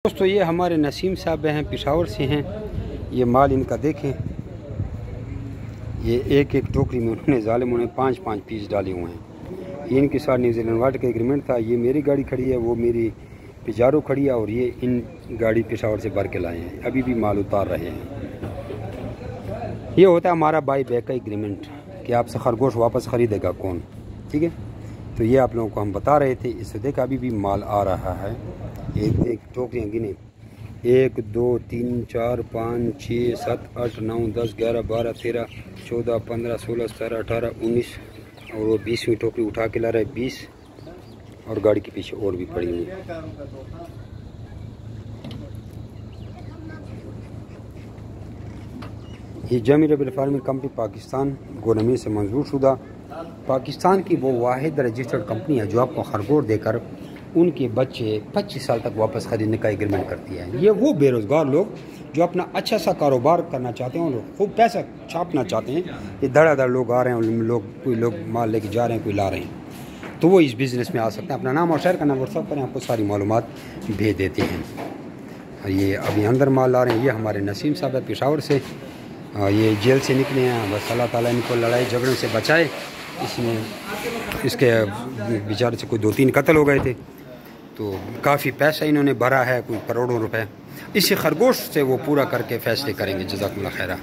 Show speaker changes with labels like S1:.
S1: دوستو یہ ہمارے نسیم صاحب ہیں، پشاور سے ہیں۔ یہ مال ان کا دیکھیں، یہ ایک ایک ٹوکری میں انہوں نے ظالموں نے 5 پیس ڈالے ہوئے ہیں۔ یہ ان کے ساتھ نیوزی لینڈ واٹ کا ایگریمنٹ تھا۔ یہ میری گاڑی کھڑی ہے، وہ میری پجارو کھڑی ہے، اور یہ ان گاڑی پشاور سے بھر کے لائے ہیں، ابھی بھی مال اتار رہے ہیں۔ یہ ہوتا ہے ہمارا بائی بیک کا ایگریمنٹ کہ آپ سے خرگوش واپس خریدے گا کون، ٹھیک ہے؟ تو یہ آپ لوگوں کو ہم بتا رہے تھے۔ اس سے دیکھا ابھی بھی مال آ رہا ہے۔ ایک ٹوکریاں گنے، 1 2 3 4 5 6 7 8 9 10 11 12 13 14 15 16 17 18 19 اور وہ 20ویں ٹوکری اٹھا کے لا رہا ہے، 20 اور گاڑی کے پیچھے اور بھی پڑی ہوئی۔ یہ جامی ربیل فارمنگ کمپنی پاکستان گورنمنٹ سے منظور شدہ پاکستان کی وہ واحد رجسٹرڈ کمپنی ہے جو آپ کو خرگوش دے کر ان کے بچے 25 سال تک واپس خریدنے کا ایگریمنٹ کرتی ہے۔ یہ وہ بے روزگار لوگ جو اپنا اچھا سا کاروبار کرنا چاہتے ہیں اور خوب پیسہ چھاپنا چاہتے ہیں، یہ دھڑا دھڑ لوگ آ رہے ہیں، کوئی لوگ مال لے کے جا رہے ہیں، کوئی لا رہے ہیں، تو وہ اس بزنس میں آ سکتے ہیں۔ اپنا نام اور شہر کا نام واٹس ایپ کریں، آپ کو ساری معلومات بھیج دیتے ہیں۔ یہ ابھی اندر مال لا رہے ہیں۔ یہ ہمارے نسیم صاحب ہے پشاور سے، یہ جیل سے نکلے ہیں، بس اللہ تعالیٰ ان کو لڑائی جھگڑوں سے بچائے۔ اس کے بیچارے سے کوئی 2-3 قتل ہو گئے تھے، تو کافی پیسہ انہوں نے بھرا ہے، کوئی کروڑوں روپے۔ اسی خرگوش سے وہ پورا کر کے فیصلے کریں گے۔ جزاکم اللہ خیرہ۔